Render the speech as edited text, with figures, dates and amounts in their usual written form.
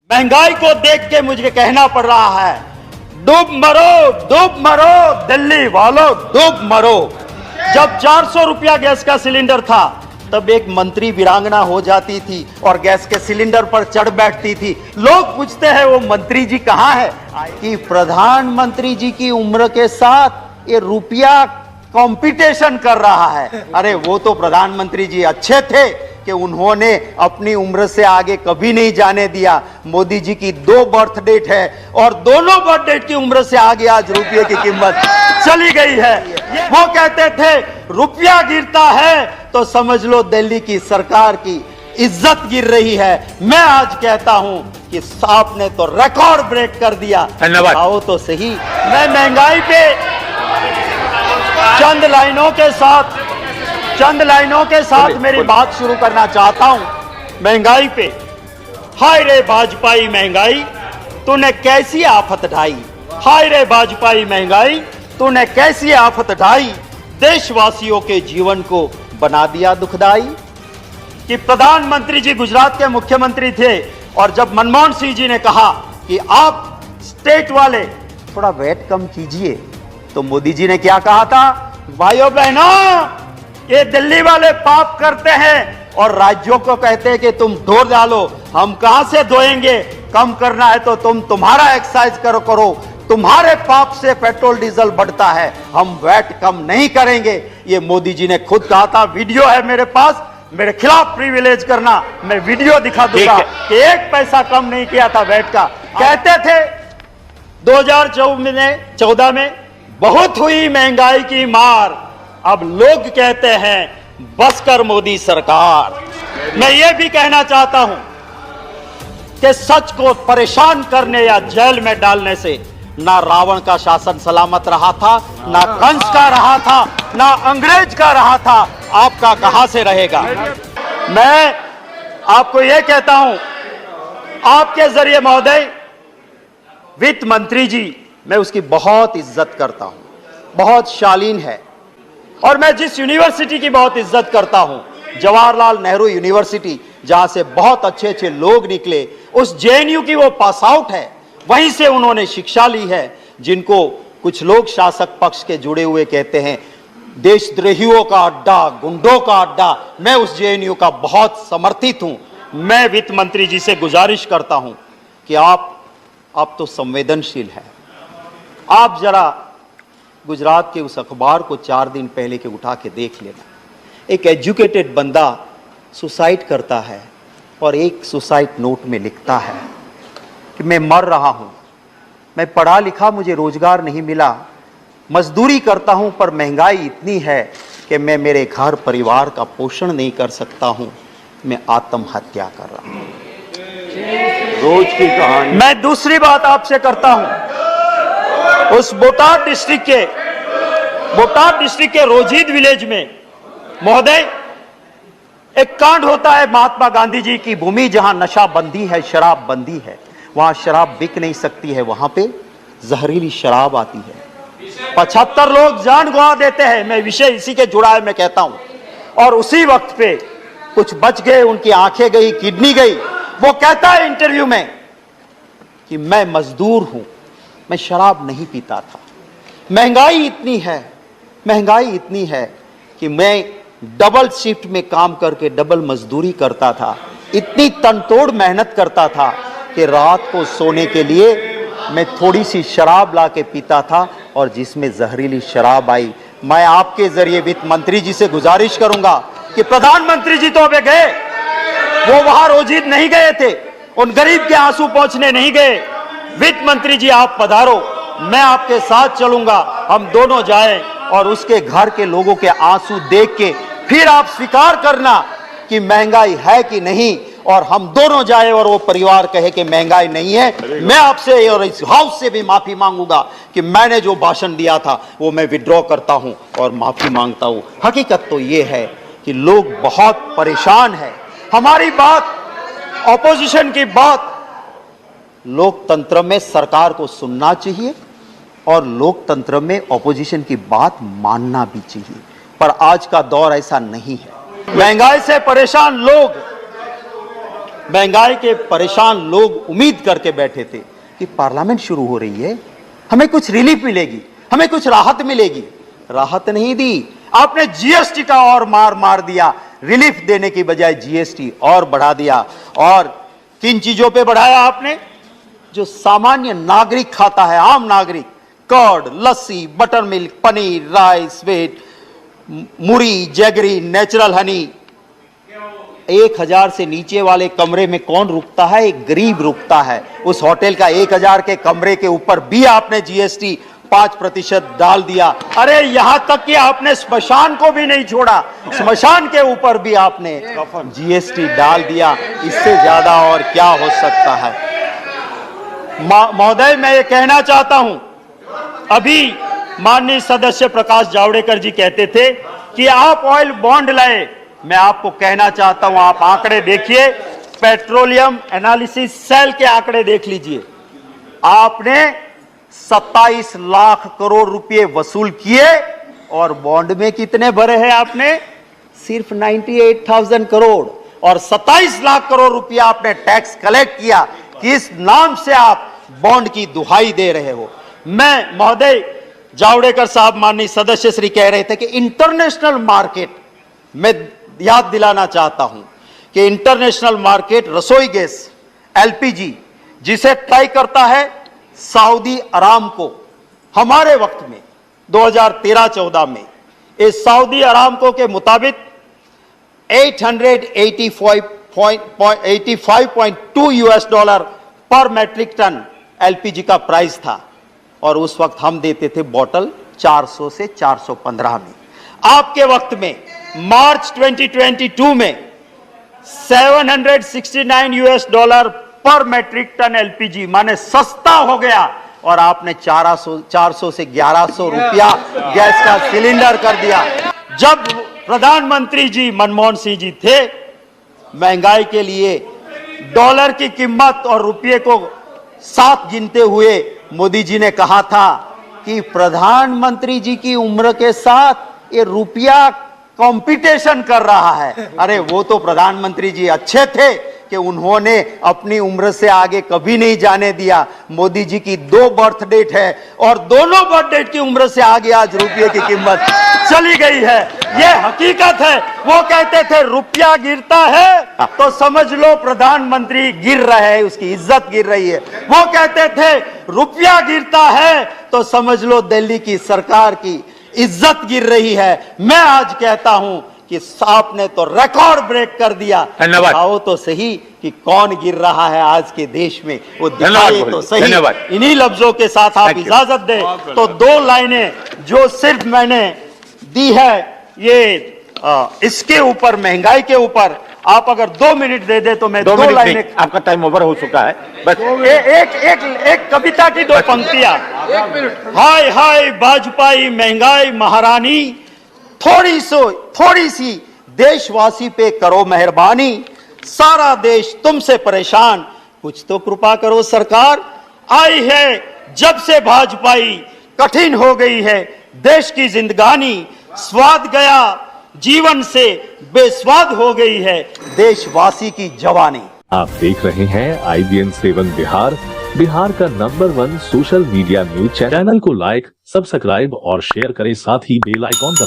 महंगाई को देख के मुझे कहना पड़ रहा है, डूब मरो दिल्ली वालों, डूब मरो। जब 400 रुपया गैस का सिलेंडर था तब एक मंत्री वीरांगना हो जाती थी और गैस के सिलेंडर पर चढ़ बैठती थी। लोग पूछते हैं वो मंत्री जी कहां है? कि प्रधानमंत्री जी की उम्र के साथ ये रुपया कंपटीशन कर रहा है। अरे वो तो प्रधानमंत्री जी अच्छे थे कि उन्होंने अपनी उम्र से आगे कभी नहीं जाने दिया। मोदी जी की 2 बर्थ डेट है और दोनों बर्थ डेट की उम्र से आगे आज रुपये की कीमत चली गई है। वो कहते थे रुपया गिरता है तो समझ लो दिल्ली की सरकार की इज्जत गिर रही है। मैं आज कहता हूं कि आपने तो रिकॉर्ड ब्रेक कर दिया। धन्यवाद। आओ तो सही। मैं महंगाई पे चंद लाइनों के साथ मेरी बात शुरू करना चाहता हूं। महंगाई पे, हाय रे भाजपाई महंगाई तूने कैसी आफत ढाई, हाय रे भाजपाई महंगाई तूने कैसी आफत ढाई, देशवासियों के जीवन को बना दिया दुखदाई। कि प्रधानमंत्री जी गुजरात के मुख्यमंत्री थे और जब मनमोहन सिंह जी ने कहा कि आप स्टेट वाले थोड़ा वेट कम कीजिए, तो मोदी जी ने क्या कहा था? भाइयों बहनों, ये दिल्ली वाले पाप करते हैं और राज्यों को कहते हैं कि तुम धो डालो। हम कहां से धोएंगे? कम करना है तो तुम्हारा एक्सरसाइज करो, तुम्हारे पाप से पेट्रोल डीजल बढ़ता है, हम वैट कम नहीं करेंगे। ये मोदी जी ने खुद कहा था। वीडियो है मेरे पास, मेरे खिलाफ प्रिविलेज करना, मैं वीडियो दिखा दूंगा कि 1 पैसा कम नहीं किया था वैट का। कहते थे 2014 में बहुत हुई महंगाई की मार, अब लोग कहते हैं बस कर मोदी सरकार। मैं ये भी कहना चाहता हूं कि सच को परेशान करने या जेल में डालने से ना रावण का शासन सलामत रहा था, ना कंस का रहा था, ना अंग्रेज का रहा था। आपका कहां से रहेगा? मैं आपको यह कहता हूं, आपके जरिए महोदय, वित्त मंत्री जी, मैं उसकी बहुत इज्जत करता हूं, बहुत शालीन है। और मैं जिस यूनिवर्सिटी की बहुत इज्जत करता हूं, जवाहरलाल नेहरू यूनिवर्सिटी, जहां से बहुत अच्छे अच्छे लोग निकले, उस जेएनयू की वो पास आउट है, वहीं से उन्होंने शिक्षा ली है। जिनको कुछ लोग शासक पक्ष के जुड़े हुए कहते हैं देशद्रोहियों का अड्डा, गुंडों का अड्डा, मैं उस जेएनयू का बहुत समर्थित हूं। मैं वित्त मंत्री जी से गुजारिश करता हूं कि आप तो संवेदनशील हैं, आप जरा गुजरात के उस अखबार को 4 दिन पहले के उठा के देख लेना। एक एजुकेटेड बंदा सुसाइड करता है और एक सुसाइड नोट में लिखता है कि मैं मर रहा हूं, मैं पढ़ा लिखा, मुझे रोजगार नहीं मिला, मजदूरी करता हूं, पर महंगाई इतनी है कि मैं मेरे घर परिवार का पोषण नहीं कर सकता हूं, मैं आत्महत्या कर रहा हूं। रोज की कहानी। मैं दूसरी बात आपसे करता हूं, उस बोटाद डिस्ट्रिक्ट के रोजीद विलेज में महोदय एक कांड होता है। महात्मा गांधी जी की भूमि, जहां नशा बंदी है, शराब बंदी है, वहां शराब बिक नहीं सकती है, वहां पे जहरीली शराब आती है, 75 लोग जान गंवा देते हैं। मैं विषय इसी के जुड़ा है, मैं कहता हूं। और उसी वक्त पे कुछ बच गए, उनकी आंखें गई, किडनी गई। वो कहता है इंटरव्यू में कि मैं मजदूर हूं, मैं शराब नहीं पीता था, महंगाई इतनी है कि मैं डबल शिफ्ट में काम करके डबल मजदूरी करता था, इतनी तनतोड़ मेहनत करता था कि रात को सोने के लिए मैं थोड़ी सी शराब ला के पीता था और जिसमें जहरीली शराब आई। मैं आपके जरिए वित्त मंत्री जी से गुजारिश करूंगा कि प्रधानमंत्री जी तो अबे गए, वो वहां रोजीद नहीं गए थे, उन गरीब के आंसू पोंछने नहीं गए। वित्त मंत्री जी आप पधारो, मैं आपके साथ चलूंगा, हम दोनों जाएं और उसके घर के लोगों के आंसू देख के फिर आप स्वीकार करना कि महंगाई है कि नहीं, और हम दोनों जाए और वो परिवार कहे कि महंगाई नहीं है। मैं आपसे और इस हाउस से भी माफी मांगूंगा कि मैंने जो भाषण दिया था वो मैं विड्रॉ करता हूं और माफी मांगता हूं। हकीकत तो ये है कि लोग बहुत परेशान हैं। हमारी बात, ऑपोजिशन की बात, लोकतंत्र में सरकार को सुनना चाहिए और लोकतंत्र में ऑपोजिशन की बात मानना भी चाहिए, पर आज का दौर ऐसा नहीं है। महंगाई से परेशान लोग महंगाई के परेशान लोग उम्मीद करके बैठे थे कि पार्लियामेंट शुरू हो रही है, हमें कुछ रिलीफ मिलेगी, हमें कुछ राहत मिलेगी। राहत नहीं दी, आपने जीएसटी का और मार दिया। रिलीफ देने की बजाय जीएसटी और बढ़ा दिया। और किन चीजों पे बढ़ाया आपने? जो सामान्य नागरिक खाता है, आम नागरिक, curd, lassi, butter milk, paneer, rice, wheat, muri, jaggery, natural honey. 1000 से नीचे वाले कमरे में कौन रुकता है? एक गरीब रुकता है। उस होटल का 1000 के कमरे के ऊपर भी आपने जीएसटी 5% डाल दिया। अरे यहां तक कि आपने स्मशान को भी नहीं छोड़ा, स्मशान के ऊपर भी आपने जीएसटी डाल दिया। इससे ज्यादा और क्या हो सकता है? महोदय, मैं ये कहना चाहता हूं, अभी माननीय सदस्य प्रकाश जावड़ेकर जी कहते थे कि आप ऑयल बॉन्ड लाए। मैं आपको कहना चाहता हूं, आप आंकड़े देखिए, पेट्रोलियम एनालिसिस सेल के आंकड़े देख लीजिए। आपने 27 लाख करोड़ रुपए वसूल किए और बॉन्ड में कितने भरे हैं आपने? सिर्फ 98,000 करोड़। और 27 लाख करोड़ रुपया आपने टैक्स कलेक्ट किया। किस नाम से आप बॉन्ड की दुहाई दे रहे हो? मैं महोदय जावड़ेकर साहब, माननीय सदस्य श्री कह रहे थे कि इंटरनेशनल मार्केट, मैं याद दिलाना चाहता हूं कि इंटरनेशनल मार्केट रसोई गैस एलपीजी जिसे ट्राई करता है सऊदी अरामको, हमारे वक्त में 2013-14 में इस सऊदी अरामको के मुताबिक 885.2 US डॉलर पर मैट्रिक टन एलपीजी का प्राइस था। और उस वक्त हम देते थे बॉटल 400 से 415 में। आपके वक्त में मार्च 2022 में 769 US डॉलर पर मैट्रिक टन एलपीजी, माने सस्ता हो गया। और आपने 400 से 1100 रुपया गैस का सिलेंडर कर दिया। जब प्रधानमंत्री जी मनमोहन सिंह जी थे, महंगाई के लिए डॉलर की कीमत और रुपये को साथ गिनते हुए मोदी जी ने कहा था कि प्रधानमंत्री जी की उम्र के साथ ये रुपया कंपटीशन कर रहा है। अरे वो तो प्रधानमंत्री जी अच्छे थे कि उन्होंने अपनी उम्र से आगे कभी नहीं जाने दिया। मोदी जी की 2 बर्थ डेट है और दोनों बर्थ डेट की उम्र से आगे आज रुपये की कीमत चली गई है। ये हकीकत है। वो कहते थे रुपया गिरता है तो समझ लो प्रधानमंत्री गिर रहे हैं, उसकी इज्जत गिर रही है। वो कहते थे रुपया गिरता है तो समझ लो दिल्ली की सरकार की इज्जत गिर रही है। मैं आज कहता हूं कि आपने तो रिकॉर्ड ब्रेक कर दिया। दिखाओ तो सही कि कौन गिर रहा है आज के देश में, वो दिखाए तो सही। इन्हीं लफ्जों के साथ आप इजाजत दें तो 2 लाइनें जो सिर्फ मैंने दी है ये इसके ऊपर, महंगाई के ऊपर, आप अगर 2 मिनट दे दे तो मैं 2 लाइनें। आपका टाइम ओवर हो चुका है। बस एक कविता की 2 पंक्तियां। हाय हाय भाजपाई महंगाई महारानी, थोड़ी सी देशवासी पे करो मेहरबानी। सारा देश तुमसे परेशान, कुछ तो कृपा करो सरकार। आई है जब से भाजपाई, कठिन हो गई है देश की जिंदगानी। स्वाद गया जीवन से, बेस्वाद हो गई है देशवासी की जवानी। आप देख रहे हैं IBN 7 बिहार, बिहार का number 1 social media news channel को लाइक, सब्सक्राइब और शेयर करें, साथ ही बेल आइकॉन दबाएं।